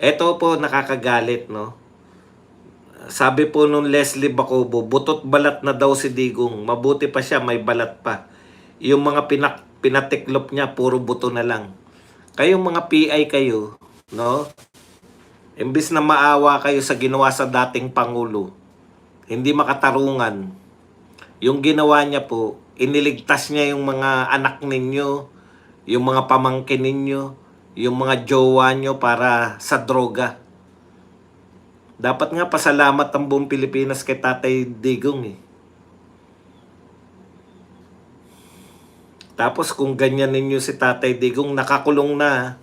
Ito po nakakagalit, no? Sabi po nung Leslie Bacobo, butot balat na daw si Digong. Mabuti pa siya, may balat pa. Yung mga pinatiklop niya, puro buto na lang. Kayong mga PI kayo, no? Imbis na maawa kayo sa ginawa sa dating Pangulo, hindi makatarungan. Yung ginawa niya po, iniligtas niya yung mga anak ninyo, yung mga pamangkin ninyo, yung mga jowa nyo para sa droga. Dapat nga pasalamat ang buong Pilipinas kay Tatay Digong eh. Tapos kung ganyan ninyo si Tatay Digong, nakakulong na,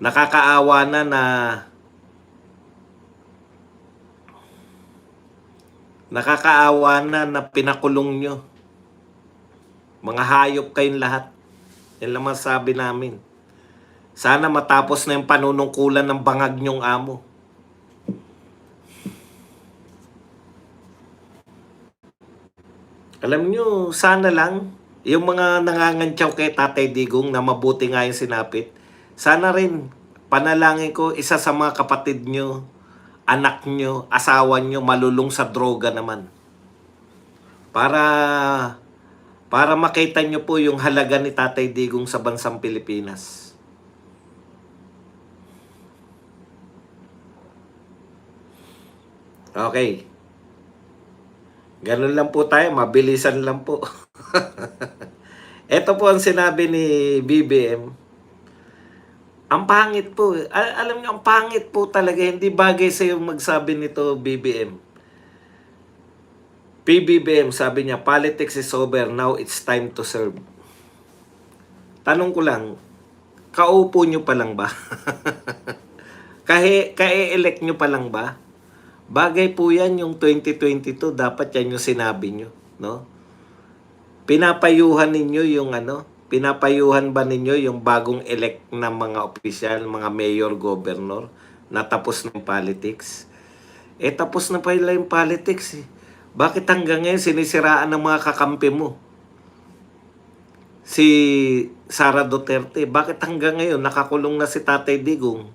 nakakaawa na pinakulong nyo. Mga hayop kayong lahat. Yan lang masabi namin. Sana matapos na yung panunungkulan ng bangag nyong amo. Alam nyo, sana lang, yung mga nangangantyaw kay Tatay Digong na mabuti nga yung sinapit, sana rin, panalangin ko, isa sa mga kapatid nyo, anak nyo, asawa nyo, malulong sa droga naman. Para makita nyo po yung halaga ni Tatay Digong sa bansang Pilipinas. Okay. Ganun lang po tayo, mabilisan lang po. Ito po ang sinabi ni BBM. Ang pangit po. Alam niyo, ang pangit po talaga. Hindi bagay sa yung magsabi nito, BBM. PBBM, sabi niya, politics is over, now it's time to serve. Tanong ko lang, kaupo nyo pa lang ba? Kae-elect nyo pa lang ba? Bagay po yan yung 2022, dapat yan yung sinabi nyo, no? Pinapayuhan ninyo yung pinapayuhan ba ninyo yung bagong elect na mga opisyal, mga mayor, governor, na tapos ng politics? Tapos na pala yung politics eh. Bakit hanggang ngayon sinisiraan ng mga kakampi mo? Si Sara Duterte, bakit hanggang ngayon nakakulong na si Tatay Digong?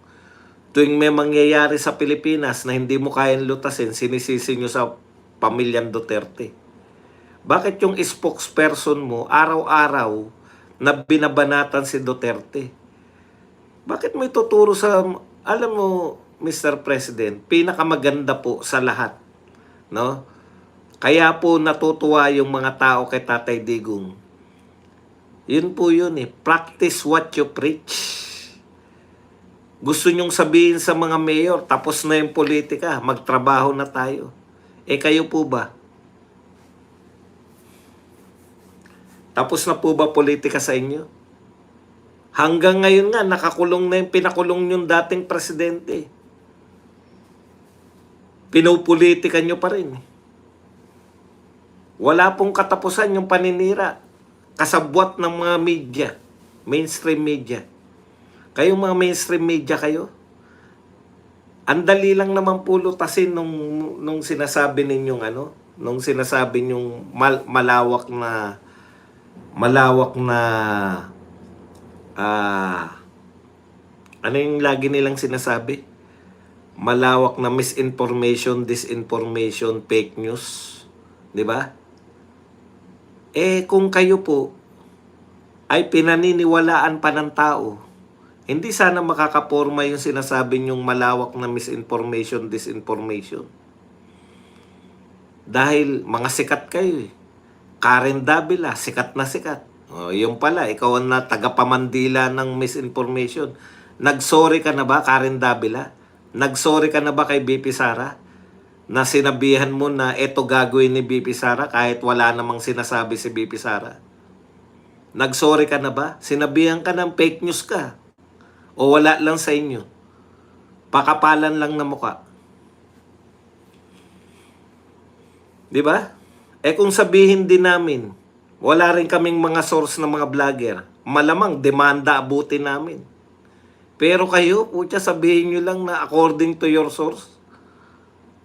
Tuwing may mangyayari sa Pilipinas na hindi mo kayang lutasin, sinisisi nyo sa pamilyang Duterte. Bakit yung spokesperson mo, araw-araw, na binabanatan si Duterte? Bakit mo ituturo sa, alam mo, Mr. President, pinakamaganda po sa lahat, no? Kaya po natutuwa yung mga tao kay Tatay Digong. Yun po yun eh, practice what you preach. Gusto nyong sabihin sa mga mayor, tapos na yung politika, magtrabaho na tayo. Kayo po ba? Tapos na po ba politika sa inyo? Hanggang ngayon nga, nakakulong na yung pinakulong yung dating presidente. Pinupolitika nyo pa rin. Wala pong katapusan yung paninira. Kasabwat ng mga media, mainstream media. Kayong mga mainstream media kayo, ang dali lang naman po lutasin nung sinasabi ninyong nung sinasabi ninyong malawak na ano yung lagi nilang sinasabi? Malawak na misinformation, disinformation, fake news. 'Di ba? Kung kayo po ay pinaniniwalaan pa ng tao, hindi sana makakaporma yung sinasabi nyong malawak na misinformation, disinformation. Dahil mga sikat kayo eh. Karen Davila, sikat na sikat. Yung pala, ikaw ang tagapamandila ng misinformation. Nagsorry ka na ba, Karen Davila? Nagsorry ka na ba kay BP Sara? Na sinabihan mo na eto gagawin ni BP Sara kahit wala namang sinasabi si BP Sara? Nagsorry ka na ba? Sinabihan ka ng fake news ka? O wala lang sa inyo? Pakapalan lang na mukha. Di ba? Kung sabihin din namin, wala rin kaming mga source ng mga vlogger, malamang demanda abutin namin. Pero kayo, putya, sabihin nyo lang na according to your source.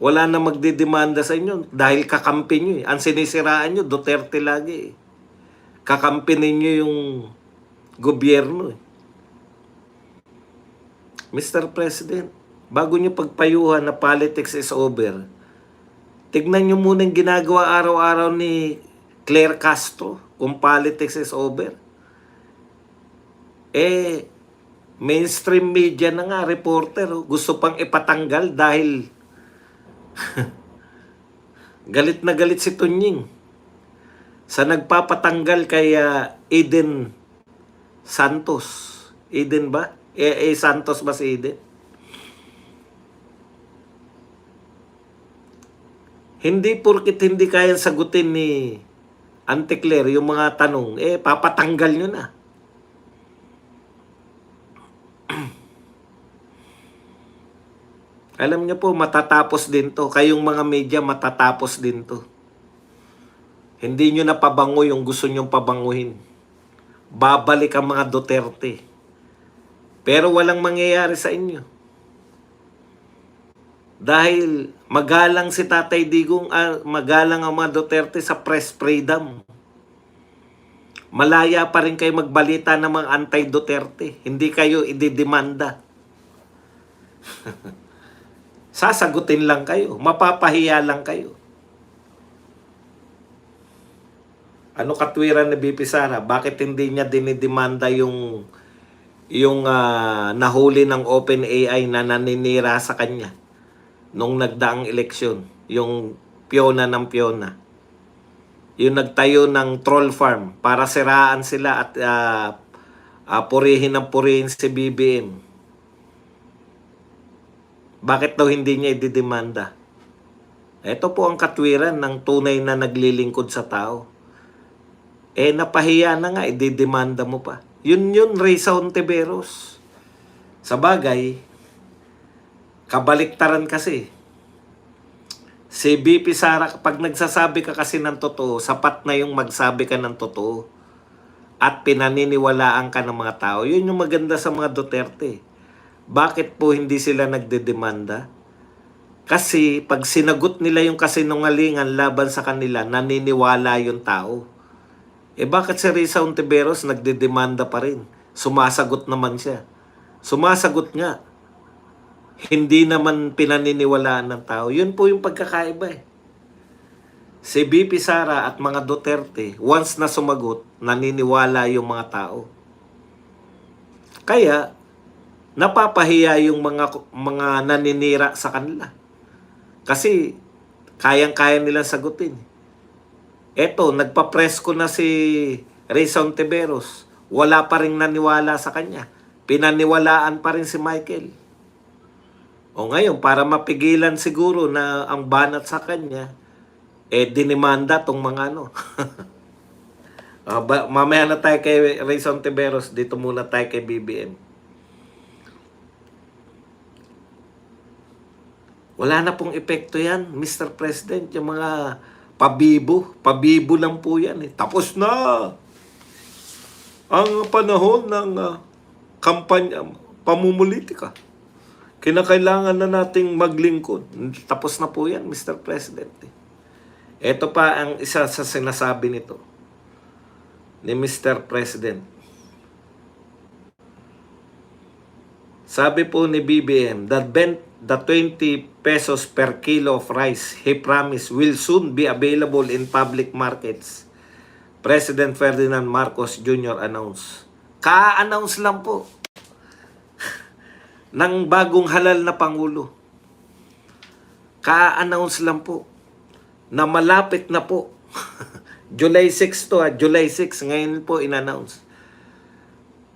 Wala na magdidemanda sa inyo dahil kakampi nyo eh. Ang sinisiraan nyo, Duterte lagi eh. Kakampi ninyo yung gobyerno eh. Mr. President, bago nyo pagpayuhan na politics is over, tignan nyo muna yung ginagawa araw-araw ni Claire Castro kung politics is over. Mainstream media na nga, reporter, gusto pang ipatanggal dahil galit na galit si Tunying sa nagpapatanggal kay Eden Santos. Eden ba? Santos ba si Eden? Hindi porkit hindi kayang sagutin ni Auntie Claire yung mga tanong, papatanggal nyo na. Alam niyo po, matatapos din to. Kayong mga media, matatapos din to. Hindi nyo na pabango yung gusto nyong pabanguhin. Babalik ang mga Duterte. Pero walang mangyayari sa inyo. Dahil magalang si Tatay Digong, magalang ang mga Duterte sa press freedom. Malaya pa rin kayo magbalita ng mga anti-Duterte. Hindi kayo ididemanda. Sasagutin lang kayo. Mapapahiya lang kayo. Ano katwiran ni BP Sara? Bakit hindi niya dinidemanda yung nahuli ng OpenAI na naninira sa kanya nung nagdaang eleksyon? Yung piyona ng piyona. Yung nagtayo ng troll farm para siraan sila at purihin si BBM. Bakit daw hindi niya ididemanda? Ito po ang katwiran ng tunay na naglilingkod sa tao. Napahiya na nga, ididemanda mo pa. Yun, Risa Hontiveros. Sa bagay, kabaliktaran kasi. Si BP Sara, kapag nagsasabi ka kasi ng totoo, sapat na yung magsabi ka ng totoo. At pinaniniwalaan ka ng mga tao. Yun yung maganda sa mga Duterte. Bakit po hindi sila nagdedemanda? Kasi pag sinagot nila yung kasinungalingan laban sa kanila, naniniwala yung tao. Bakit si Risa Hontiveros nagdedemanda pa rin? Sumasagot naman siya. Sumasagot nga. Hindi naman pinaniniwalaan ng tao. Yun po yung pagkakaiba. Si BP Sara at mga Duterte, once na sumagot, naniniwala yung mga tao. Kaya, napapahiya yung mga naninira sa kanila. Kasi kayang-kaya nilang sagutin. Eto, nagpa-press ko na si Risa Hontiveros. Wala pa rin naniwala sa kanya. Pinaniwalaan pa rin si Michael. O ngayon, para mapigilan siguro na ang banat sa kanya, dinimanda tong mga mamaya na tayo kay Risa Hontiveros. Dito muna tayo kay BBM. Wala na pong epekto yan, Mr. President. Yung mga pabibo lang po yan. Tapos na ang panahon ng kampanya, pamumulitika. Kinakailangan na nating maglingkod. Tapos na po yan, Mr. President. Ito pa ang isa sa sinasabi nito ni Mr. President. Sabi po ni BBM, the 20 pesos per kilo of rice he promised will soon be available in public markets. President Ferdinand Marcos Jr. announced. Ka-announce lang po ng bagong halal na Pangulo. Ka-announce lang po na malapit na po. July 6 to July 6 ngayon po in-announce.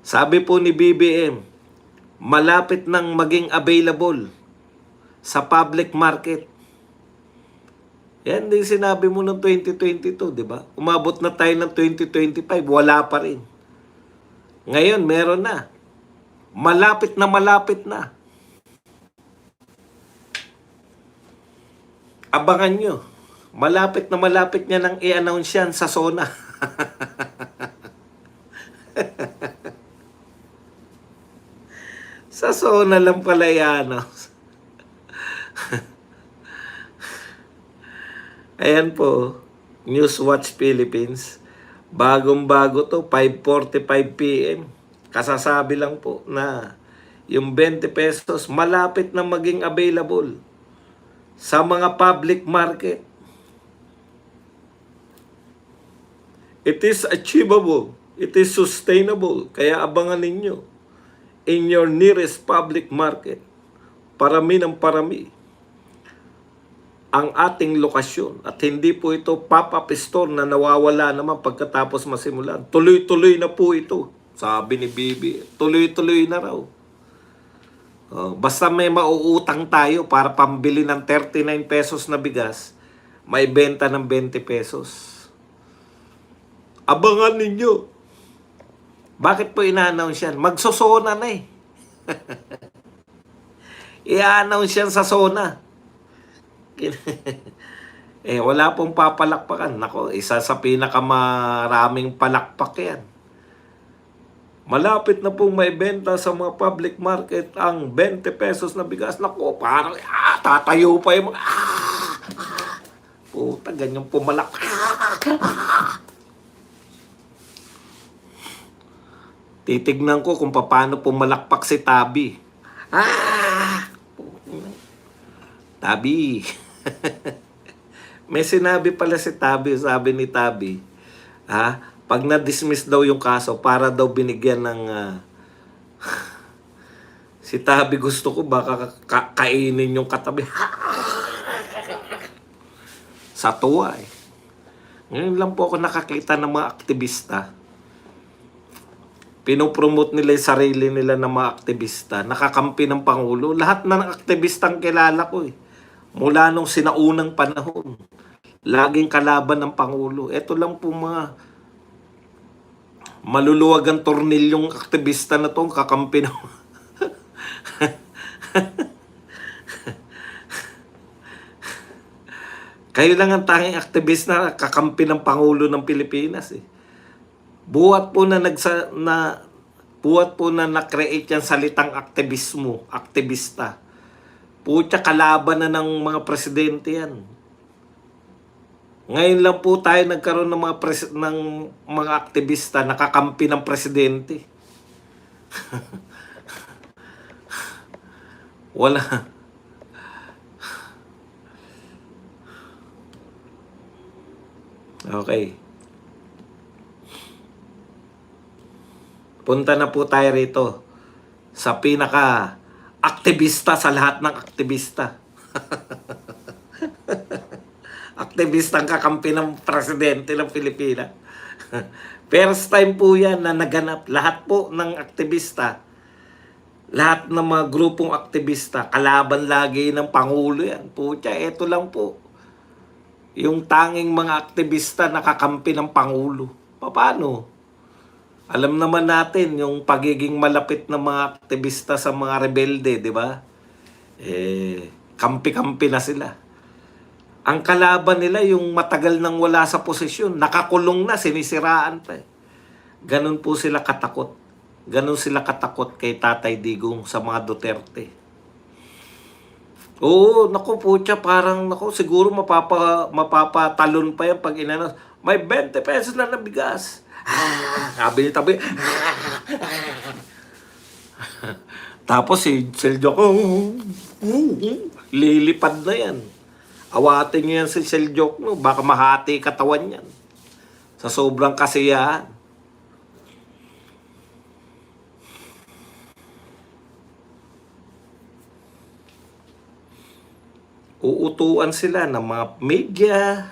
Sabi po ni BBM, malapit nang maging available sa public market. Yan din sinabi mo ng 2022, di ba? Umabot na tayo ng 2025, wala pa rin. Ngayon, meron na. Malapit na. Abangan nyo. Malapit niya nang i-announce yan sa SONA. Sa SONA lang pala i-announce. Ayan po, Newswatch Philippines. Bagong-bago to, 5:45 PM. Kasasabi lang po na yung 20 pesos, malapit na maging available sa mga public market. It is achievable. It is sustainable. Kaya abangan ninyo in your nearest public market. Parami ng parami ang ating lokasyon. At hindi po ito pop-up store na nawawala naman pagkatapos masimulan. Tuloy-tuloy na po ito. Sabi ni Bibi, tuloy-tuloy na raw. Basta may mauutang tayo para pambili ng 39 pesos na bigas, may benta ng 20 pesos. Abangan ninyo. Bakit po ina-announce yan? Magsosona na eh. I-announce yan sa Sona. Wala pong papalakpakan. Nako, isa sa pinakamaraming palakpak yan. Malapit na pong may benta sa mga public market ang 20 pesos na bigas. Nako, parang tatayo pa yung mga puta, ganyan pumalak. Titignan ko kung paano pumalakpak si Tabi. Tabi. May sinabi pala si Tabi, sabi ni Tabi, pag na-dismiss daw yung kaso, para daw binigyan ng si Tabi, gusto ko baka kainin yung katabi. Sa tuwa eh. Ngayon lang po ako nakakita ng mga aktivista. Pinopromote nila yung sarili nila ng mga aktivista. Nakakampi ng Pangulo. Lahat na ng aktivistang kilala ko eh. Mula nung sinaunang panahon. Laging kalaban ng Pangulo. Ito lang po mga maluluwag ang tornilyong aktivista na to. Kakampi ng kayo lang ang tanging aktivist na kakampi ng Pangulo ng Pilipinas eh. Buhat po na na-create yan salitang aktivismo, aktivista. Putya, kalaban na ng mga presidente yan. Ngayon lang po tayo nagkaroon ng mga aktivista nakakampi ng presidente. Wala. Okay. Punta na po tayo rito sa pinaka-aktivista sa lahat ng aktivista. Aktivista ang kakampi ng presidente ng Pilipinas. First time po yan na naganap. Lahat po ng aktivista, lahat ng mga grupong aktivista, kalaban lagi ng Pangulo yan. Pucha, eto lang po. Yung tanging mga aktivista nakakampi ng Pangulo. Paano? Alam naman natin yung pagiging malapit ng mga aktivista sa mga rebelde, di ba? Kampi-kampi na sila. Ang kalaban nila yung matagal nang wala sa posisyon, nakakulong na, sinisiraan pa. Ganun po sila katakot. Ganun sila katakot kay Tatay Digong sa mga Duterte. Oo, naku po siya, parang naku, siguro mapapatalon pa yan pag inanos. May 20 pesos na nabigas. Sabi ni Tabi. Tapos si Seljok, lilipad na yan. Awatin niya yan si Seljok, no? Baka mahati katawan yan. Sa sobrang kasiyahan. Uutuan sila ng mga media.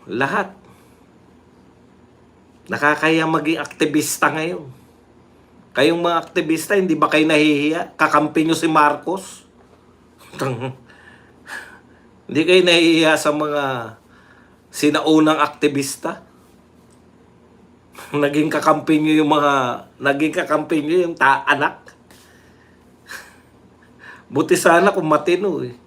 Lahat. Nakakaya maging aktivista ngayon. Kayong mga aktivista, hindi ba kayo nahihiya? Kakampi nyo si Marcos? Hindi kayo nahihiya sa mga sinaunang aktivista? Naging kakampi nyo yung anak? Buti sana kung matino eh.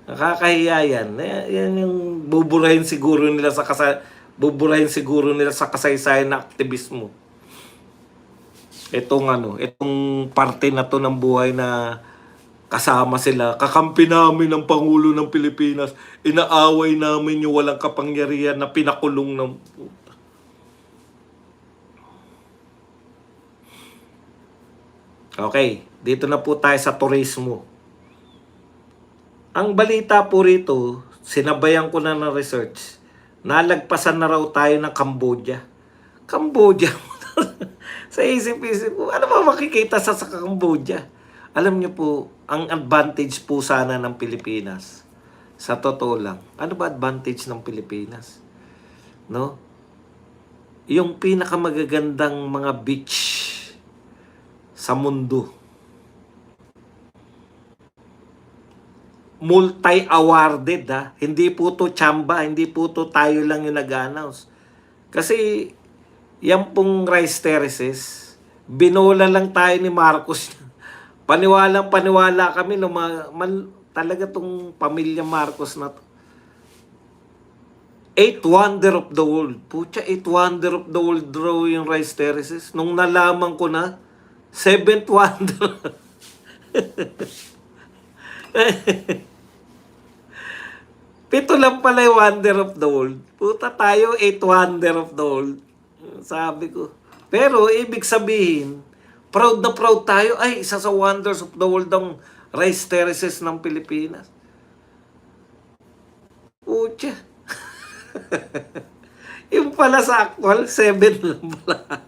Nakakahiya yan. Yan yung buburahin siguro nila sa kasaysayan na aktivismo. Itong parte na to ng buhay na kasama sila. Kakampi namin ng Pangulo ng Pilipinas. Inaaway namin yung walang kapangyarihan na pinakulong ng puta. Okay, dito na po tayo sa turismo. Ang balita po rito, sinabayan ko na ng research, nalagpasan na raw tayo ng Cambodia. Cambodia? Sa isip-isip ko, ano ba makikita sa Cambodia? Alam niyo po, ang advantage po sana ng Pilipinas, sa totoo lang, ano ba advantage ng Pilipinas? No? Yung pinakamagagandang mga beach sa mundo. Multi-awarded ha. Hindi po to chamba, hindi po to tayo lang yung nag-announce. Kasi yan pong rice terraces, binola lang tayo ni Marcos. Paniwala kami no, talaga tong pamilya Marcos na to. 8 wonder of the world. Pucha, 8 wonder of the world raw yung rice terraces. Nung nalaman ko na, 7th wonder. Pito lang pala yung wonder of the world. Puta tayo, 8 wonder of the world. Sabi ko. Pero, ibig sabihin, proud na proud tayo. Ay, isa sa wonders of the world ang rice terraces ng Pilipinas. Pucha. Yung pala sa actual, 7 lang pala.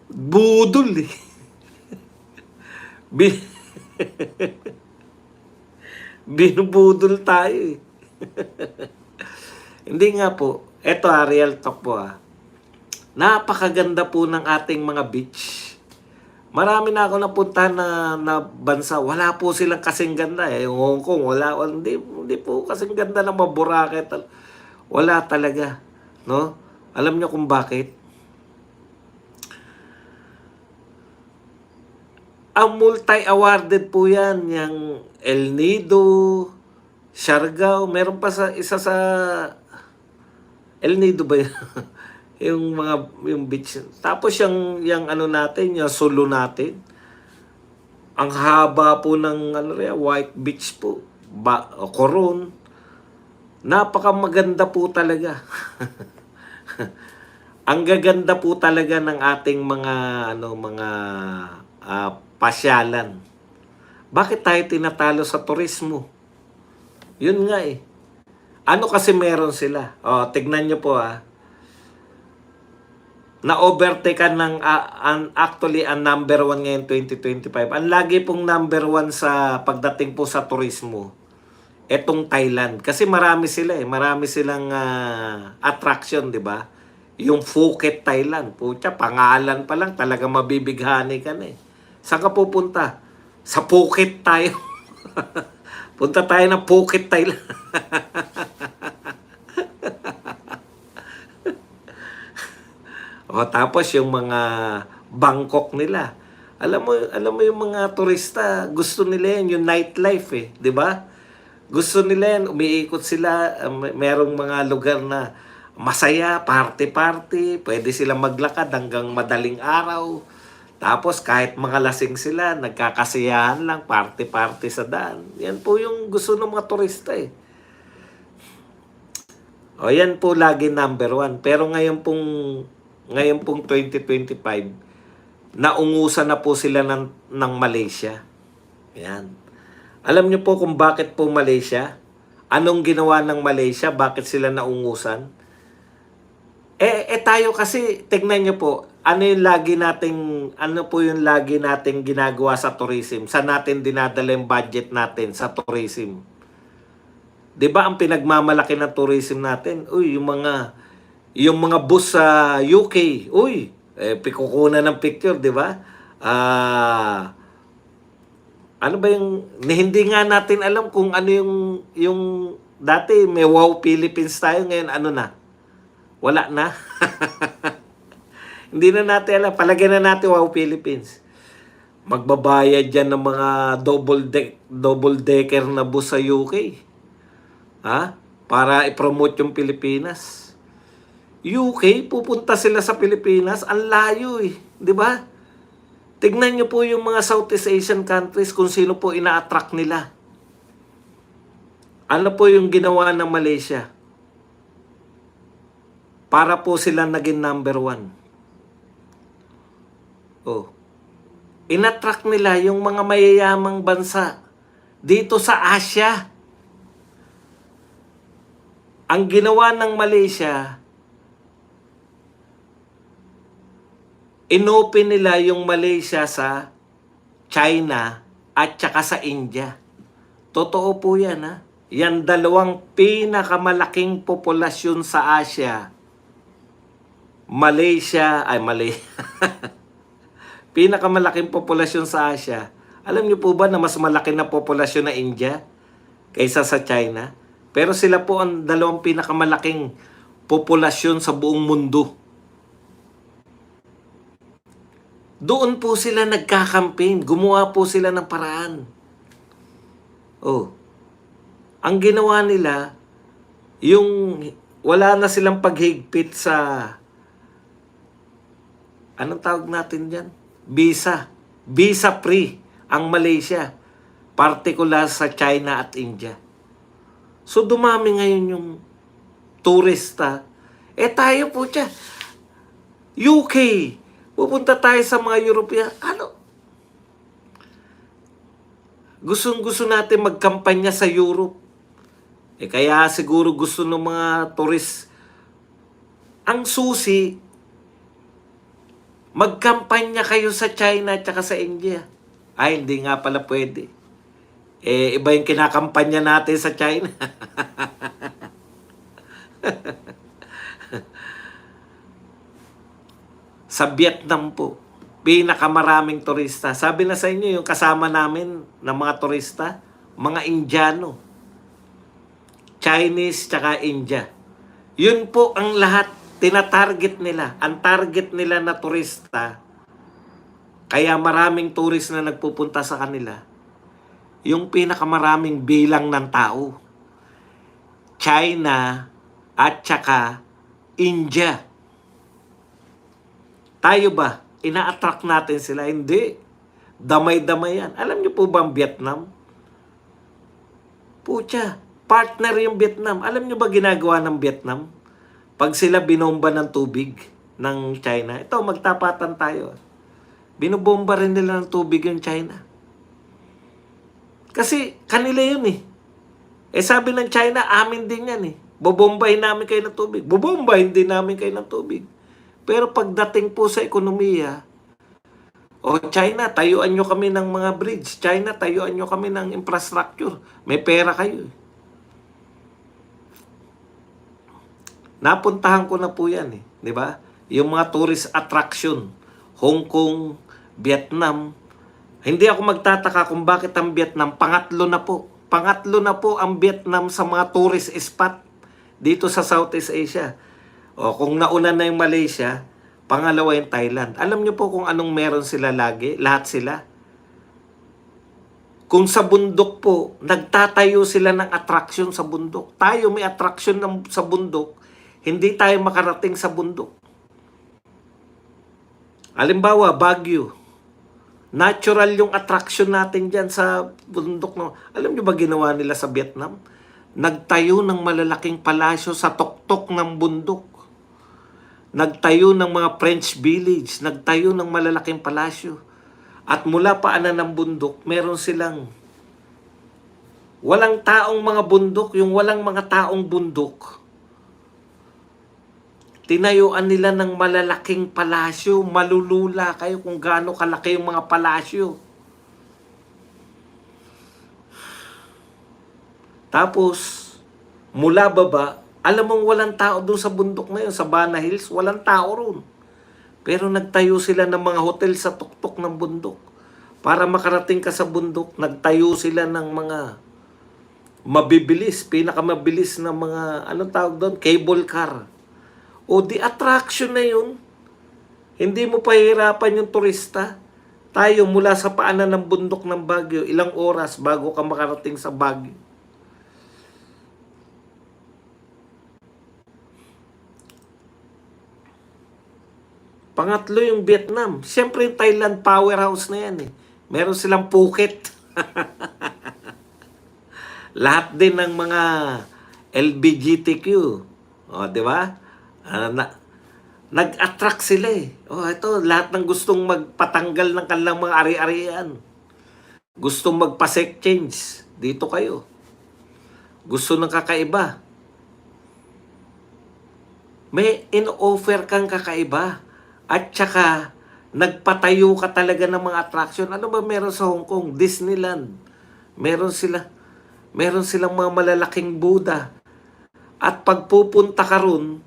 Budol eh. Binubudol tayo eh. Hindi nga po. Eto real talk po Napakaganda po ng ating mga beach. Marami na ako napunta na bansa. Wala po silang kasing ganda eh. Yung Hong Kong, hindi po kasing ganda ng mga Boracay. Wala talaga. No? Alam niyo kung bakit? Ang multi-awarded po yan. Yung El Nido, Siargao. Meron pa isa sa El Nido ba yun? yung beach. Tapos yung ano natin, yung Sulu natin. Ang haba po ng White Beach po. Coron. Napakamaganda po talaga. Ang gaganda po talaga ng ating mga pasyalan. Bakit tayo tinatalo sa turismo? Yun nga eh. Ano kasi meron sila? Tignan nyo po na-overtake ng actually ang number 1 ngayon 2025. Ang lagi pong number 1 sa pagdating po sa turismo, etong Thailand. Kasi marami sila marami silang attraction, di ba? Yung Phuket, Thailand. Pucha, pangalan pa lang, talaga mabibighani ka na Saan ka pupunta? Sa Phuket tayo. Punta tayo ng Phuket, Thailand. Tapos yung mga Bangkok nila. Alam mo yung mga turista, gusto nila yan, yung nightlife 'di ba? Gusto nila yan, umiikot sila, merong mga lugar na masaya, party-party, pwede sila maglakad hanggang madaling araw. Tapos kahit mga lasing sila, nagkakasiyahan lang, party-party sa daan. Yan po yung gusto ng mga turista yan po lagi number 1. Pero ngayon pong 2025, naungusan na po sila ng Malaysia. Yan. Alam niyo po kung bakit po Malaysia? Anong ginawa ng Malaysia? Bakit sila naungusan? Tayo kasi, tignan niyo po, ano po yung lagi nating ginagawa sa tourism? Saan natin dinadala yung budget natin sa tourism? 'Di ba ang pinagmamalaki ng tourism natin? Yung mga bus sa UK, pikukunan ng picture, 'di ba? Ano ba hindi nga natin alam kung ano yung dati may Wow Philippines tayo, ngayon ano na? Wala na. Hindi na natin alam. Palagyan na natin Wow Philippines. Magbabayad dyan ng mga double decker na bus sa UK. Para i-promote yung Pilipinas. UK, pupunta sila sa Pilipinas, ang layo 'di ba? Tignan niyo po yung mga Southeast Asian countries kung sino po ina-attract nila. Ano po yung ginawa ng Malaysia? Para po sila naging number 1. Oh. Inattract nila yung mga mayayamang bansa dito sa Asia. Ang ginawa ng Malaysia, inopen nila yung Malaysia sa China at saka sa India. Totoo po yan, ha? Yan dalawang pinakamalaking populasyon sa Asia. Pinakamalaking populasyon sa Asia. Alam niyo po ba na mas malaki na populasyon na India kaysa sa China? Pero sila po ang dalawang pinakamalaking populasyon sa buong mundo. Doon po sila nagkakamping. Gumawa po sila ng paraan. Oh. Ang ginawa nila, yung wala na silang paghigpit sa anong tawag natin dyan? Visa. Visa free ang Malaysia. Partikular sa China at India. So dumami ngayon yung turista. Tayo po siya. UK. Pupunta tayo sa mga European. Ano? Gustong-gusto natin magkampanya sa Europe. Kaya siguro gusto ng mga turist. Ang susi, magkampanya kayo sa China at saka sa India. Ay, hindi nga pala pwede. Iba yung kinakampanya natin sa China. Sa Vietnam po, pinakamaraming turista. Sabi na sa inyo, yung kasama namin ng mga turista, mga Indiano. Chinese tsaka India. Yun po ang lahat tinatarget nila. Ang target nila na turista, kaya maraming tourist na nagpupunta sa kanila, yung pinakamaraming bilang ng tao. China at saka India. Tayo ba? Ina-attract natin sila? Hindi. Damay-damay yan. Alam niyo po ba ang Vietnam? Pucha, partner yung Vietnam. Alam niyo ba ginagawa ng Vietnam? Pag sila binomba ng tubig ng China, ito, magtapatan tayo. Binobomba rin nila ng tubig yung China. Kasi kanila yun eh. Sabi ng China, amin din yan eh. Bobombahin namin kayo ng tubig. Bobombahin din namin kayo ng tubig. Pero pagdating po sa ekonomiya, China, tayuan nyo kami ng mga bridge. China, tayuan nyo kami ng infrastructure. May pera kayo. Napuntahan ko na po yan eh. Di ba? Yung mga tourist attraction. Hong Kong, Vietnam. Hindi ako magtataka kung bakit ang Vietnam, pangatlo na po. Pangatlo na po ang Vietnam sa mga tourist spot dito sa Southeast Asia. Kung nauna na yung Malaysia, pangalawa yung Thailand. Alam niyo po kung anong meron sila lagi? Lahat sila. Kung sa bundok po, nagtatayo sila ng attraction sa bundok. Tayo may attraction sa bundok, hindi tayo makarating sa bundok. Halimbawa, Baguio. Natural yung attraction natin dyan sa bundok. Alam niyo ba ginawa nila sa Vietnam? Nagtayo ng malalaking palasyo sa tuktok ng bundok. Nagtayo ng mga French village. Nagtayo ng malalaking palasyo. At mula paanan ng bundok, meron silang walang taong mga bundok. Yung walang mga taong bundok, tinayuan nila ng malalaking palasyo. Malulula kayo kung gaano kalaki yung mga palasyo. Tapos, mula baba, alam mong walang tao doon sa bundok na yun, sa Bana Hills, walang tao roon. Pero nagtayo sila ng mga hotel sa tuktok ng bundok. Para makarating ka sa bundok, nagtayo sila ng mga mabibilis, pinakamabilis na mga, anong tawag doon? Cable car. The attraction na yun, hindi mo pahirapan yung turista. Tayo mula sa paanan ng bundok ng Baguio, ilang oras bago ka makarating sa Baguio. Pangatlo yung Vietnam. Siyempre yung Thailand powerhouse na yan eh. Meron silang Phuket. Lahat din ng mga LGBTQ. Di ba? Nag-attract sila eh. Oh, ito, lahat ng gustong magpatanggal ng kanilang mga ari-arian. Gustong magpa-sex change. Dito kayo. Gusto ng kakaiba. May in-offer kang kakaiba. At saka, nagpatayo ka talaga ng mga attraction. Ano ba meron sa Hong Kong? Disneyland. Meron silang mga malalaking Buddha. At pagpupunta ka ron,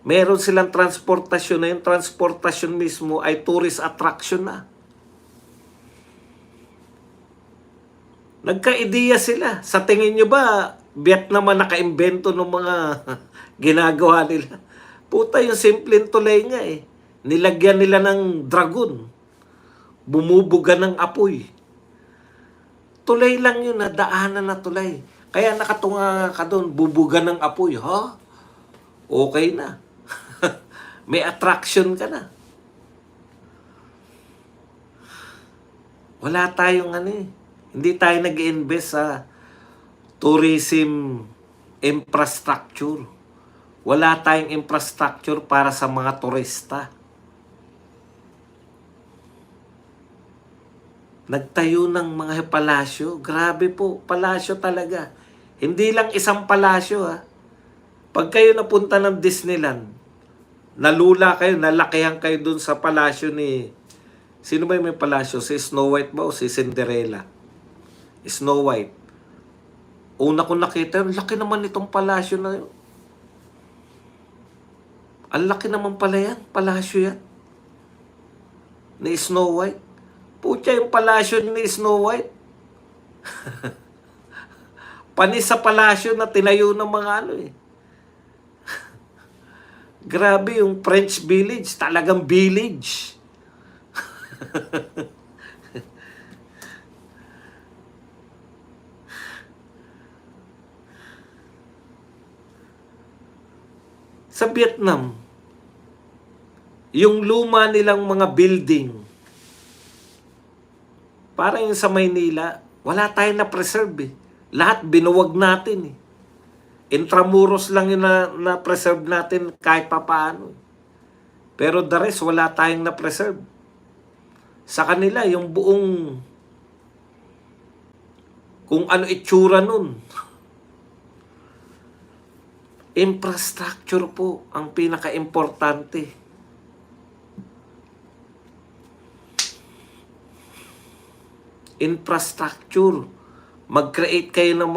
meron silang transportasyon na yung transportasyon mismo ay tourist attraction na. Nagka-ideya sila. Sa tingin nyo ba, Vietnam ang naka-imbento ng mga ginagawa nila? Puta, yung simpleng tulay nga eh. Nilagyan nila ng dragon. Bumubuga ng apoy. Tulay lang yun, daanan na tulay. Kaya nakatunga ka doon, bubuga ng apoy. Ha? Okay na. May attraction ka na. Wala tayong ano eh. Hindi tayo nag-invest sa tourism infrastructure. Wala tayong infrastructure para sa mga turista. Nagtayo ng mga palasyo. Grabe po, palasyo talaga. Hindi lang isang palasyo ha. Pag kayo napunta ng Disneyland, nalula kayo, nalakihan kayo dun sa palasyo ni... Sino ba yung may palasyo? Si Snow White ba o si Cinderella? Snow White. Una ko nakita, ang laki naman itong palasyo na yun. Ang laki naman pala yan, palasyo yan. Ni Snow White. Pucha yung palasyo ni Snow White. Panis sa palasyo na tinayo ng mga ano eh. Grabe yung French village, talagang village. Sa Vietnam, yung luma nilang mga building, parang yung sa Maynila, wala tayong na-preserve eh. Lahat binuwag natin eh. Intramuros lang yung na-preserve natin kahit papaano. Pero the rest, wala tayong na-preserve. Sa kanila, yung buong kung ano itsura nun. Infrastructure po ang pinaka-importante. Infrastructure. Mag-create kayo ng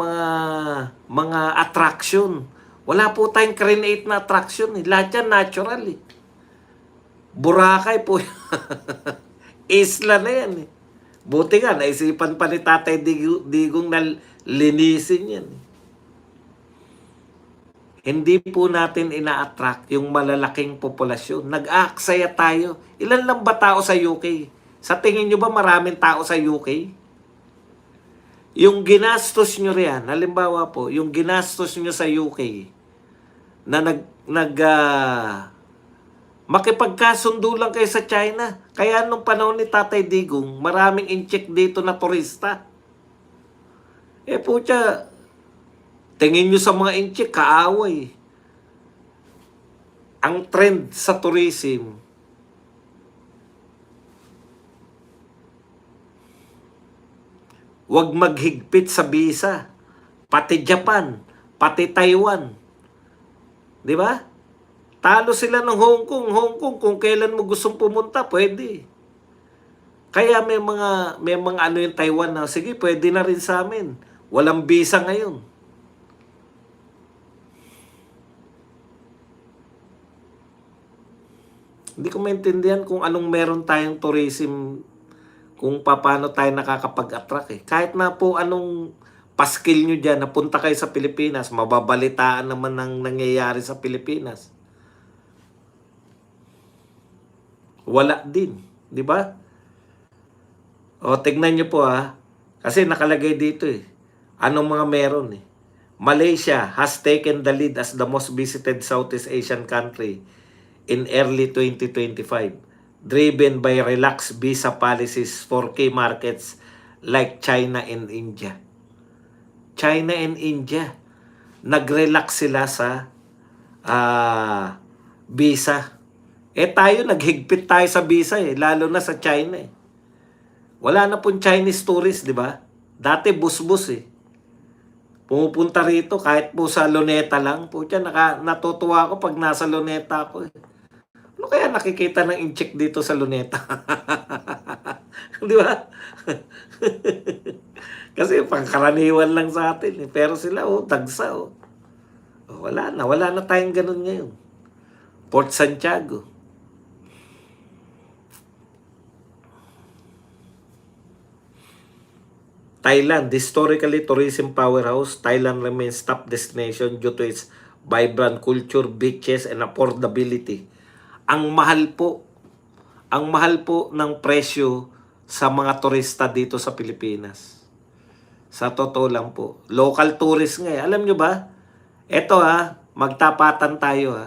mga attraction. Wala po tayong create na attraction. Lahat yan natural eh. Boracay po. Isla na yan eh. Buti nga, naisipan pa ni Tatay Digong na linisin yan eh. Hindi po natin ina-attract yung malalaking populasyon. Nag-aaksaya tayo. Ilan lang ba tao sa UK? Sa tingin nyo ba maraming tao sa UK? Yung ginastos nyo riyan, halimbawa po, yung ginastos nyo sa UK na makipagkasundo lang kayo sa China. Kaya nung panahon ni Tatay Digong, maraming in-check dito na turista. Eh pucha, tingin nyo sa mga in-check, kaaway. Ang trend sa tourism, wag maghigpit sa visa. Pati Japan, pati Taiwan. Di ba? Talo sila ng Hong Kong. Hong Kong, kung kailan mo gustong pumunta, pwede. Kaya may mga ano yung Taiwan na, sige, pwede na rin sa amin. Walang visa ngayon. Hindi ko maintindihan kung anong meron tayong tourism, kung paano tayo nakakapag-attract eh. Kahit na po anong paskil nyo dyan, napunta kayo sa Pilipinas, mababalitaan naman ng nangyayari sa Pilipinas. Wala din, di ba? O, tignan nyo po ha. Kasi nakalagay dito eh. Anong mga meron eh. Malaysia has taken the lead as the most visited Southeast Asian country in early 2025, driven by relaxed visa policies for key markets like China and India. China and India, nag-relax sila sa visa. Tayo, naghigpit tayo sa visa lalo na sa China Wala na pong Chinese tourist, di ba? Dati bus-bus Pumupunta rito kahit po sa Luneta lang. Pucha, natutuwa ako pag nasa Luneta ako Ano kaya nakikita ng incheck dito sa Luneta? Di ba? Kasi pangkaraniwan lang sa atin Pero sila, dagsa wala na tayong ganun ngayon. Port Santiago. Thailand, historically tourism powerhouse, Thailand remains top destination due to its vibrant culture, beaches, and affordability. Ang mahal po ng presyo sa mga turista dito sa Pilipinas. Sa totoo lang po. Local tourist nga Alam nyo ba? Eto magtapatan tayo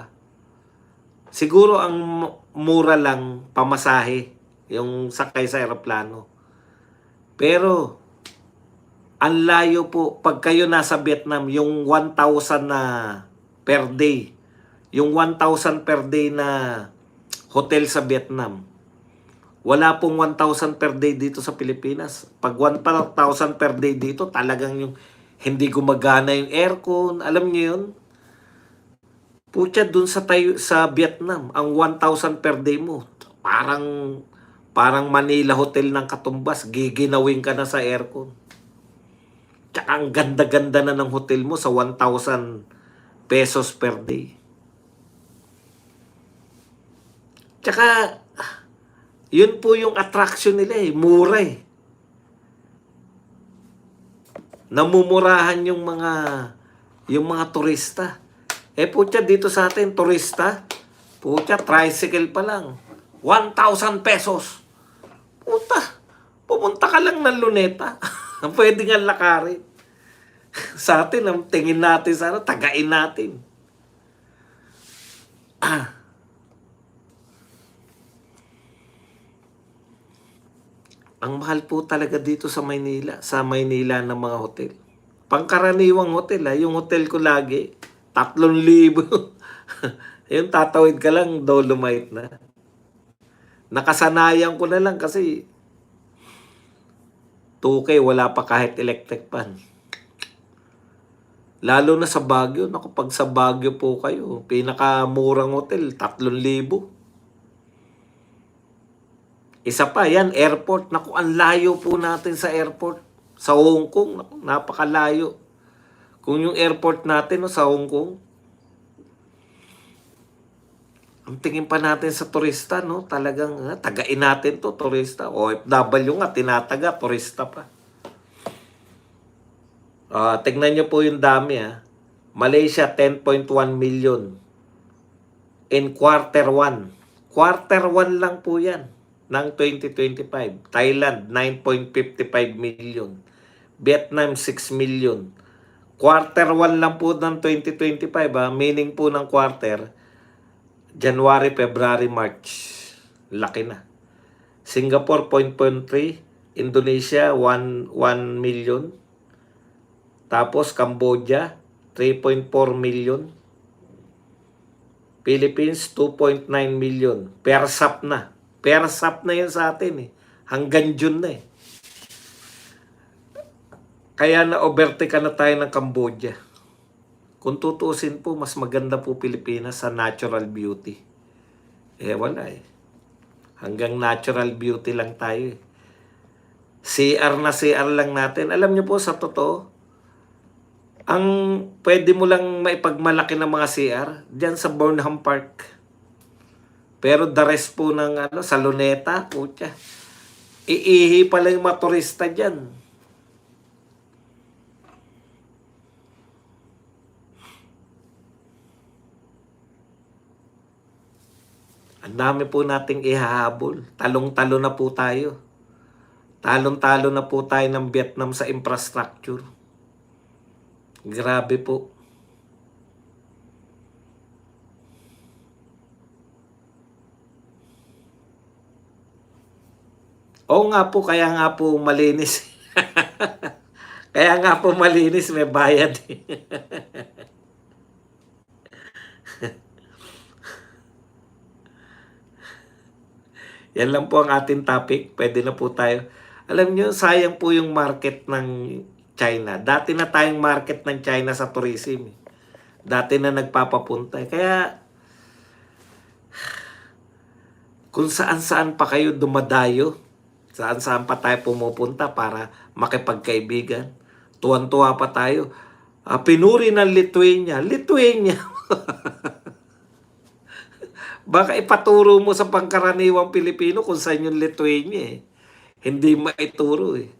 Siguro ang mura lang pamasahe, yung sakay sa eroplano. Pero ang layo po pag kayo nasa Vietnam, yung 1,000 na per day. Yung 1,000 per day na hotel sa Vietnam. Wala pong 1,000 per day dito sa Pilipinas. Pag 1,000 per day dito, talagang yung hindi gumagana yung aircon. Alam niyo yun? Pucha, dun sa Vietnam, ang 1,000 per day mo, parang Manila Hotel ng katumbas, giginawin ka na sa aircon. Tsaka ang ganda-ganda na ng hotel mo sa 1,000 pesos per day. Tsaka, yun po yung attraction nila mura Namumurahan yung mga turista. Pucha, dito sa atin, turista, pucha, tricycle pa lang. 1,000 pesos. Puta, pumunta ka lang ng Luneta. Pwede nga lakarin. Sa atin, ang tingin natin sana, tagain natin. Ang mahal po talaga dito sa Maynila. Sa Maynila ng mga hotel. Pangkaraniwang hotel Yung hotel ko lagi, 3,000. Yung tatawid ka lang, Dolomite na. Nakasanayan ko na lang kasi 2K, wala pa kahit electric fan. Lalo na sa Baguio. Naku, pag sa Baguio po kayo, pinakamurang hotel, 3,000. Isa pa, yan, airport. Naku, ang layo po natin sa airport. Sa Hong Kong, naku, napakalayo. Kung yung airport natin sa Hong Kong, ang tingin pa natin sa turista, talagang tagain natin to turista. OFW nga, tinataga, turista pa. Tingnan nyo po yung dami Malaysia, 10.1 million. In quarter 1. Quarter 1 lang po yan ng 2025. Thailand, 9.55 million. Vietnam, 6 million. Quarter 1 lang po ng 2025 meaning po ng quarter, January, February, March. Laki na. Singapore, 0.3. Indonesia, 1 million. Tapos, Cambodia, 3.4 million. Philippines, 2.9 million. Persap na. Persap na yan sa atin Hanggang June na Kaya na-overtake na tayo ng Cambodia. Kung tutuusin po, mas maganda po Pilipinas sa natural beauty. Wala Hanggang natural beauty lang tayo CR na CR lang natin. Alam niyo po, sa totoo, ang pwede mo lang maipagmalaki ng mga CR, dyan sa Burnham Park. Pero the rest po ng sa Luneta, pucha, iihi pala yung mga turista dyan. Ang dami po nating ihahabol. Talong-talo na po tayo. Talong-talo na po tayo ng Vietnam sa infrastructure. Grabe po. Oo nga po, kaya nga po malinis. Kaya nga po malinis, may bayad. Yan lang po ang ating topic. Pwede na po tayo. Alam nyo, sayang po yung market ng China. Dati na tayong market ng China sa tourism. Dati na nagpapapunta. Kaya, kung saan-saan pa kayo dumadayo, saan-saan pa tayo pumupunta para makipagkaibigan. Tuwan-tuwa pa tayo. Pinuri ng Lithuania. Lithuania. Baka ipaturo mo sa pangkaraniwang Pilipino kung saan yung Lithuania eh. Hindi maituro eh.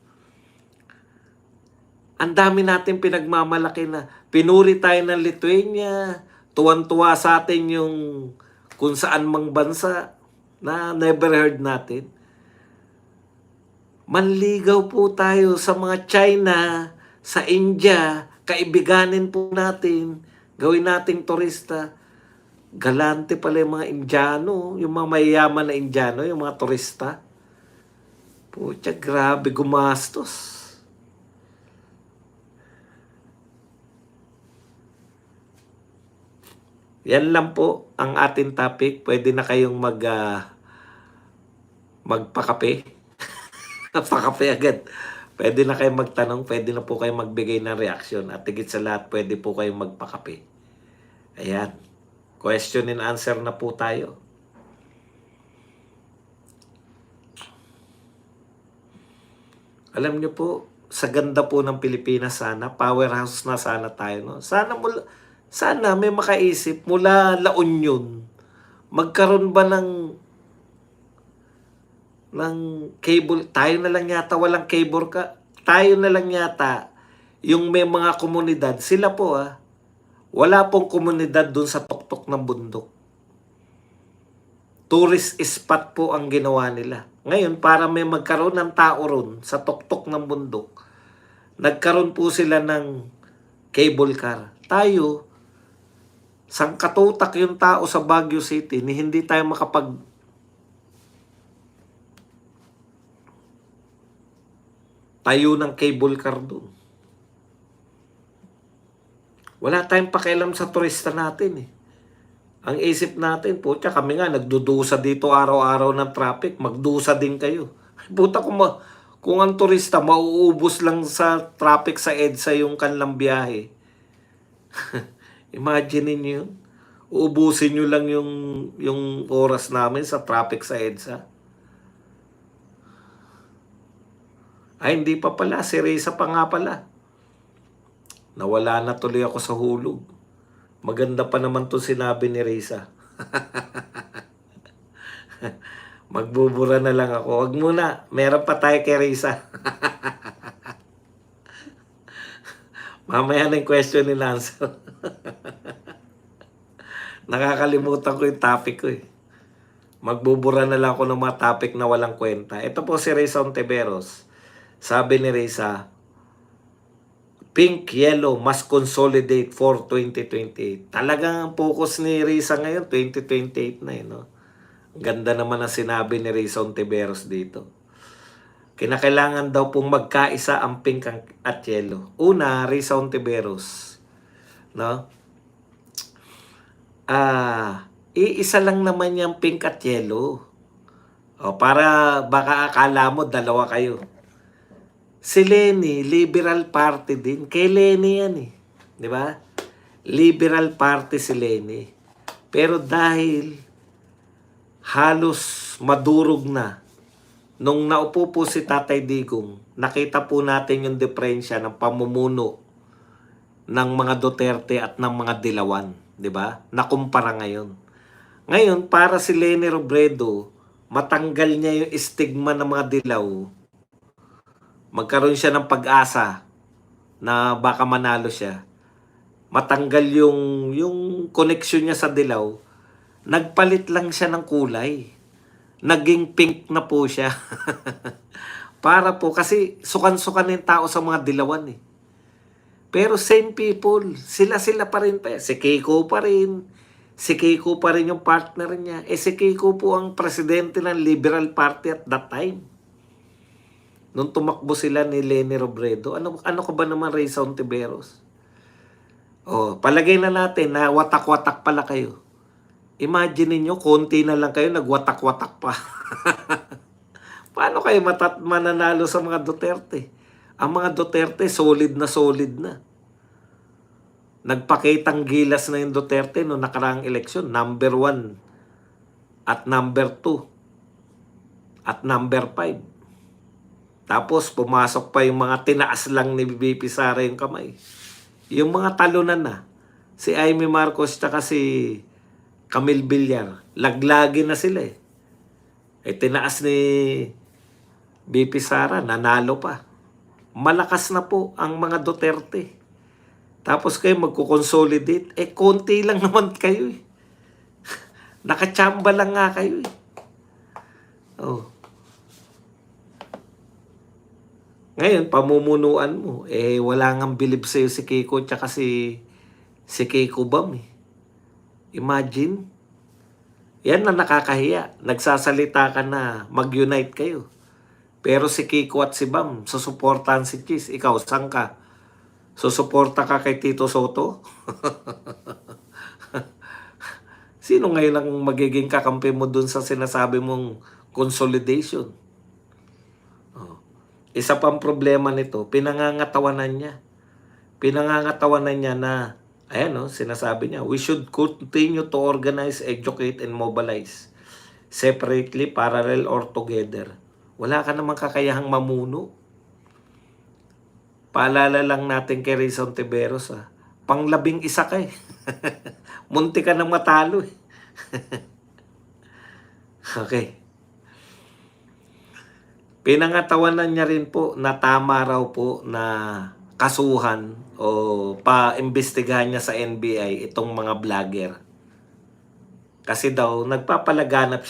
Ang dami natin pinagmamalaki na pinuri tayo ng Lithuania, tuwan-tuwa sa atin yung kung saan mang bansa na never heard natin. Manligaw po tayo sa mga China, sa India, kaibiganin po natin, gawin nating turista. Galante pala yung mga Indiano, yung mga mayayaman na Indiano, yung mga turista. Pucha, grabe gumastos. Yan lang po ang ating topic. Pwede na kayong magpakape. Pakape agad. Pwede na kayong magtanong, pwede na po kayong magbigay ng reaksyon. At higit sa lahat, pwede po kayong magpakape. Ayan. Question and answer na po tayo. Alam nyo po, sa ganda po ng Pilipinas sana, powerhouse na sana tayo. No? Sana may makaisip mula La Union, magkaroon ba ng cable? Tayo na lang yata walang cable ka. Tayo na lang yata yung may mga komunidad. Sila po wala pong komunidad dun sa tuktok ng bundok. Tourist spot po ang ginawa nila. Ngayon, para may magkaroon ng tao ron sa tuktok ng bundok, nagkaroon po sila ng cable car. Tayo, sangkatutak yung tao sa Baguio City, ni hindi tayo tayo ng cable car doon. Wala tayong pakialam sa turista natin eh. Ang isip natin, pucha, kami nga nagdudusa dito araw-araw ng traffic, magdusa din kayo. Puta, kung ang turista mauubos lang sa traffic sa EDSA yung kanilang biyahe. Imagine niyo yun. Uubusin nyo lang yung oras namin sa traffic sa EDSA. Ay, hindi pa pala. Si Risa pa nga pala. Nawala na tuloy ako sa hulog. Maganda pa naman to sinabi ni Risa. Magbubura na lang ako. Wag muna. Meron pa tayo kay Risa. Mamaya na yung question and answer. Nakakalimutan ko yung topic ko eh. Magbubura na lang ako ng mga topic na walang kwenta. Ito po si Risa Ontiveros. Sabi ni Risa, Pink, yellow, must consolidate for 2028. Talagang ang focus ni Risa ngayon, 2028 na no? Ganda naman ang sinabi ni Risa Ontiveros dito. Kinakailangan daw pong magkaisa ang pink at yellow. Una, Risa Ontiveros, no? Iisa lang naman yung pink at yellow. Para baka akala mo dalawa kayo. Si Lenny, Liberal Party din. Kay Lenny yan eh. Di ba? Liberal Party si Lenny. Pero dahil halos madurog na, nung naupo po si Tatay Digong, nakita po natin yung diferensya ng pamumuno ng mga Duterte at ng mga Dilawan. Di ba? Nakumpara ngayon. Ngayon, para si Leni Robredo, matanggal niya yung stigma ng mga Dilaw, magkaroon siya ng pag-asa na baka manalo siya. Matanggal yung connection niya sa Dilaw. Nagpalit lang siya ng kulay. Naging pink na po siya. Para po, kasi sukan-sukan yung tao sa mga Dilawan eh. Pero same people, sila pa rin pa. Si Kiko pa rin. Si Kiko pa rin yung partner niya. Si Kiko po ang presidente ng Liberal Party at that time. Nung tumakbo sila ni Leni Robredo, ano ka ba naman, Risa Ontiveros? Palagay na natin na watak-watak pala kayo. Imagine niyo, konti na lang kayo, nagwatak-watak pa. Paano kayo mananalo sa mga Duterte? Ang mga Duterte, solid na solid na. Nagpakitang gilas na yung Duterte noong nakaraang eleksyon. Number 1 at number 2 at number 5. Tapos pumasok pa yung mga tinaas lang ni VP Sara yung kamay. Yung mga talunan na, si Amy Marcos tsaka si Camille Villar, laglagi na sila eh. Tinaas ni VP Sara, nanalo pa. Malakas na po ang mga Duterte. Tapos kayo magkukonsolidate, konti lang naman kayo eh. Nakachamba lang nga kayo eh. Oh. Ngayon, pamumunuan mo, wala ngang bilib sa'yo si Kiko tsaka si Kiko Bam eh. Imagine. Yan na nakakahiya. Nagsasalita ka na mag-unite kayo. Pero si Kiko at si Bam, susuportahan si Cheese. Ikaw, saan ka? Susuporta ka kay Tito Soto? Sino ngayon ang magiging kakampi mo dun sa sinasabi mong consolidation? Isa pang problema nito, pinangangatawanan niya. Pinangangatawanan niya na, ayan sinasabi niya, we should continue to organize, educate, and mobilize separately, parallel, or together. Wala ka namang kakayahang mamuno. Paalala lang natin kay Rizal Tiberos, pang-11 ka eh. Munti ka nang matalo eh. Okay. Pinangatawanan niya rin po na tama raw po na kasuhan o pa-imbestigahan niya sa NBI itong mga vlogger. Kasi daw nagpapalaganap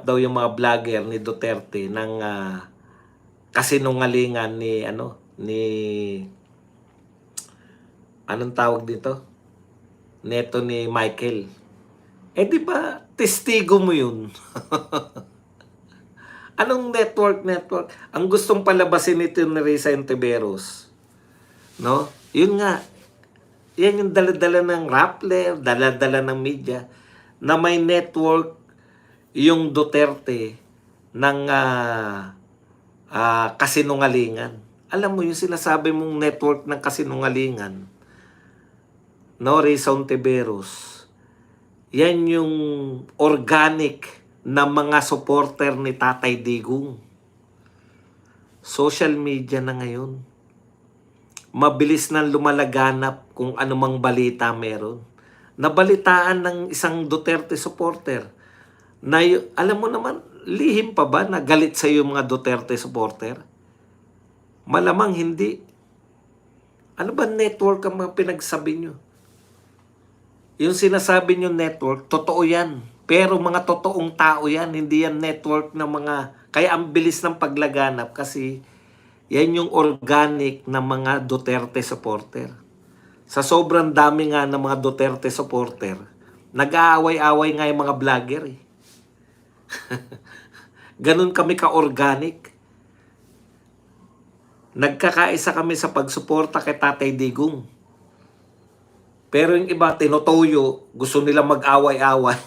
daw yung mga vlogger ni Duterte ng kasinungalingan ni anong tawag dito? Neto ni Michael. Di ba testigo mo yun? Anong network? Ang gustong palabasin nito ni Risa Ontiveros, no? Yun nga. Yan yung dala-dala ng Rappler, dala-dala ng media, na may network yung Duterte ng kasinungalingan. Alam mo yung sinasabi mong network ng kasinungalingan, no, Risa Ontiveros, yan yung organic na mga supporter ni Tatay Digong. Social media na ngayon. Mabilis na lumalaganap kung anumang balita meron. Nabalitaan ng isang Duterte supporter na alam mo naman, lihim pa ba na galit sa iyo mga Duterte supporter? Malamang hindi. Ano ba network ang mga pinagsabi nyo? Yung sinasabi nyo network, totoo yan. Pero mga totoong tao yan, hindi yan network ng mga... Kaya ang bilis ng paglaganap kasi yan yung organic na mga Duterte supporter. Sa sobrang dami nga ng mga Duterte supporter, nag-aaway-away nga yung mga vlogger eh. Ganun kami ka-organic. Nagkakaisa kami sa pagsuporta kay Tatay Digong. Pero yung iba, tinotoyo, gusto nila mag-away-away.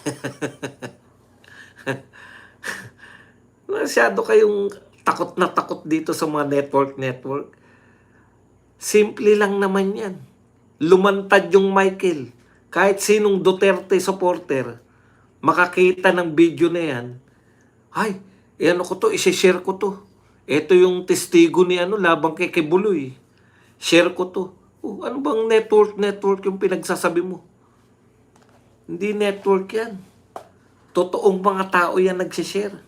Masyado kayong takot na takot dito sa mga network. Simple lang naman yan. Lumantad yung Michael. Kahit sinong Duterte supporter, makakita ng video na yan, ay, ko to, isi-share ko to. Ito yung testigo ni labang kay Kibuloy. Share ko to. Ano bang network yung pinagsasabi mo? Hindi network yan. Totoong mga tao yan nagsishare.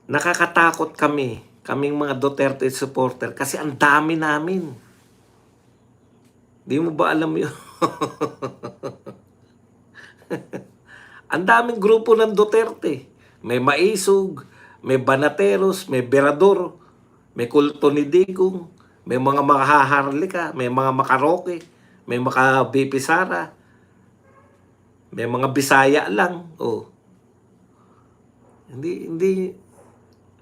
Nakakatakot kaming mga Duterte supporter kasi ang dami namin. Di mo ba alam yun? Ang daming grupo ng Duterte. May Maisog, may Banateros, may Berador, may Kulto ni Digong, may mga makaharlika, may mga makaroke, may mga BP Sara, may mga Bisaya lang. Hindi.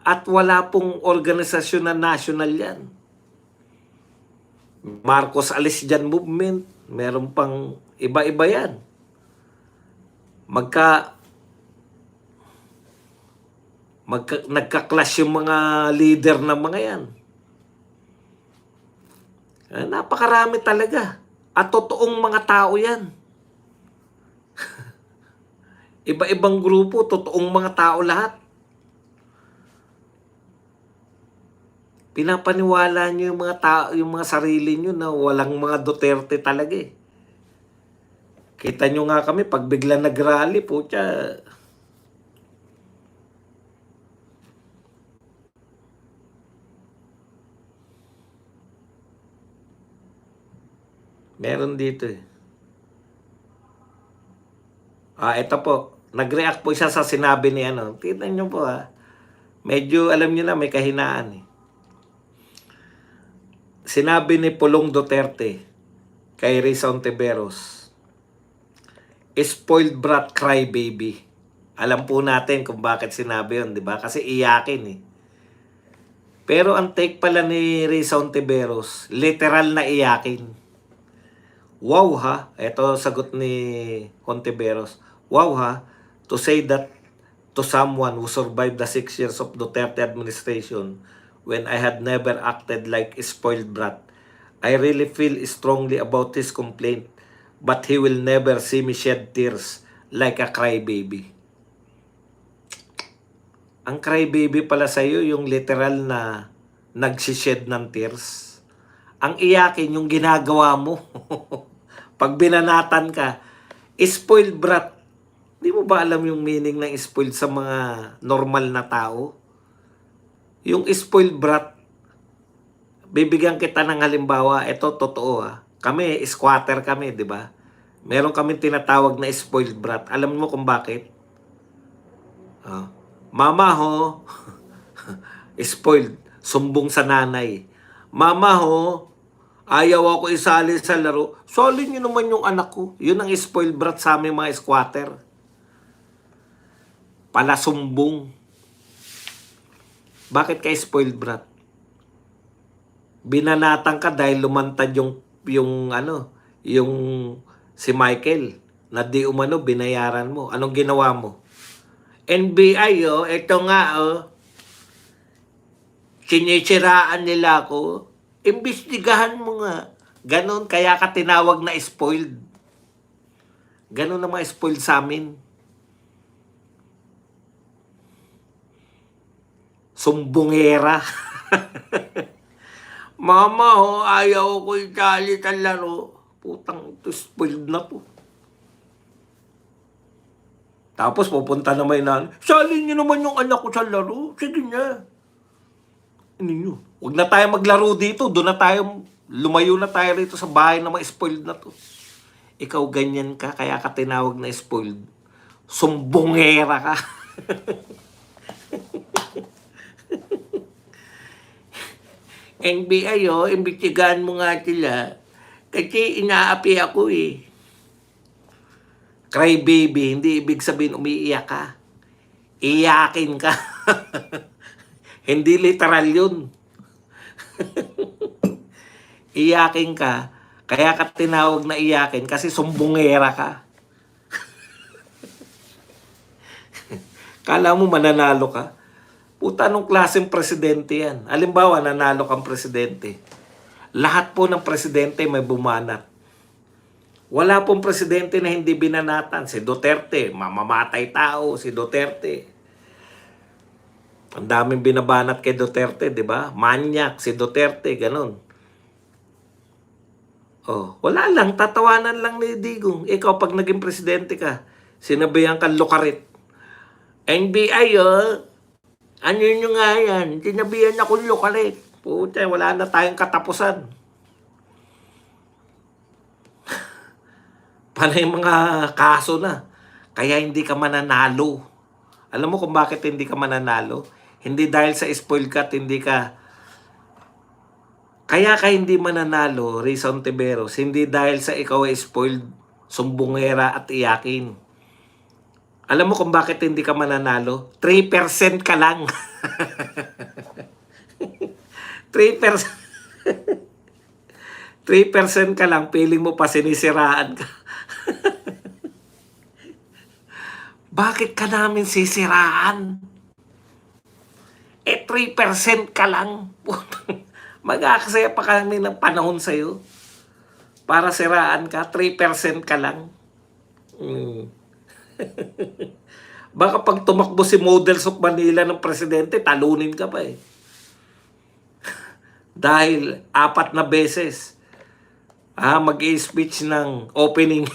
At wala pong organisasyon na national yan. Marcos alis dyan movement. Meron pang iba-iba yan. Nagka-clash yung mga leader ng mga yan. Napakarami talaga. At totoong mga tao yan. Iba-ibang grupo, totoong mga tao lahat. Pinapaniwala nyo yung mga tao, yung mga sarili nyo na walang mga Duterte talaga eh. Kita nyo nga kami, pag bigla nag-rally, putya. Meron dito eh. Ito po. Nag-react po siya sa sinabi ni ano. Tignan nyo po Medyo alam nyo na may kahinaan eh. Sinabi ni Pulong Duterte kay Risa Ontiveros, spoiled brat crybaby. Alam po natin kung bakit sinabi yun, di ba? Kasi iyakin eh. Pero ang take pala ni Risa Ontiveros, literal na iyakin. Wow ha, ito sagot ni Ontiveros. Wow ha, to say that to someone who survived the 6 years of Duterte administration when I had never acted like a spoiled brat. I really feel strongly about his complaint, but he will never see me shed tears like a crybaby. Ang crybaby pala sa'yo, yung literal na nagsished ng tears. Ang iyakin, yung ginagawa mo. Pag binanatan ka, spoiled brat. Di mo ba alam yung meaning ng spoiled sa mga normal na tao? Yung spoiled brat, bibigyan kita ng halimbawa, ito totoo Kami, squatter kami, di ba? Meron kami tinatawag na spoiled brat. Alam mo kung bakit? Mama ho, spoiled, sumbong sa nanay. Mama ho, ayaw ako isali sa laro. Sali niyo naman yung anak ko. Yun ang spoiled brat sa aming mga squatter. Palasumbong. Bakit ka spoiled brat? Binanatan ka dahil lumantad yung si Michael na di umano binayaran mo. Anong ginawa mo? NBI ito nga sinisiraan nila ako. Imbestigahan mo nga. Ganon, kaya ka tinawag na spoiled. Ganon na mga spoiled sa amin. Sumbongera. Mama ayaw ko itali sa laro. Putang ito, spoiled na to. Tapos pupunta naman yung sali niyo naman yung anak ko sa laro. Sige na. Huwag na tayo maglaro dito. Doon na tayo, lumayo na tayo rito sa bahay na ma-spoiled na to. Ikaw ganyan ka, kaya ka tinawag na spoiled. Sumbongera ka. NBI imbestigahan mo nga sila. Kasi inaapi ako eh. Cry baby, hindi ibig sabihin umiiyak ka. Iyakin ka. Hindi literal yun. Iyakin ka. Kaya ka tinawag na iyakin kasi sumbongera ka. Kala mo mananalo ka? Puta, anong klaseng presidente yan? Halimbawa, nanalo kang presidente. Lahat po ng presidente may bumanat. Wala pong presidente na hindi binanatan. Si Duterte, mamamatay tao. Si Duterte. Ang daming binabanat kay Duterte, di ba? Manyak, si Duterte, ganun. Wala lang, tatawanan lang ni Digong. Ikaw, pag naging presidente ka, sinabihan kang lukarit. NBI, ano nyo nga yan? Sinabihan akong lukarit. Puta, wala na tayong katapusan. Panay mga kaso na. Kaya hindi ka mananalo. Alam mo kung bakit hindi ka mananalo? Hindi dahil sa spoiled ka, hindi ka... Kaya ka hindi mananalo, Risa Ontiveros, hindi dahil sa ikaw ay spoiled, sumbongera at iyakin. Alam mo kung bakit hindi ka mananalo? 3% ka lang. 3%. 3% ka lang, feeling mo pa sinisiraan ka. Bakit ka namin sisiraan? 3% ka lang. Mag-aaksaya pa kami ng panahon sa'yo para siraan ka. 3% ka lang. Baka pag tumakbo si Models of Manila ng presidente, talunin ka pa eh. Dahil 4 na beses mag-i-speech ng opening.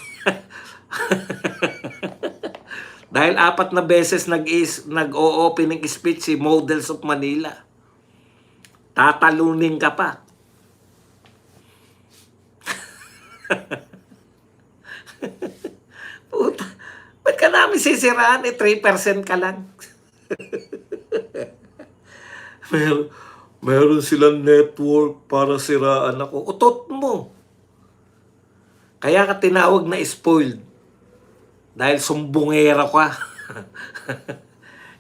Dahil 4 na beses nag-o-opening speech si Models of Manila. Tatalunin ka pa. Puta, ba't ka namin sisiraan? 3% ka lang. Meron silang network para siraan ako. Utot mo. Kaya ka tinawag na spoiled. Dahil sumbongera ka.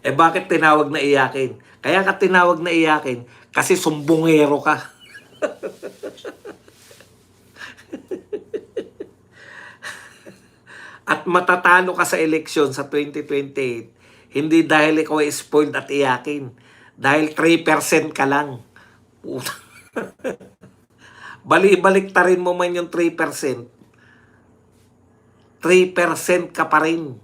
Bakit tinawag na iyakin? Kaya ka tinawag na iyakin kasi sumbongero ka. At matatalo ka sa eleksyon sa 2028, hindi dahil ikaw ay spoiled at iyakin. Dahil 3% ka lang. Balik ta rin mo man yung 3%. 3% ka pa rin.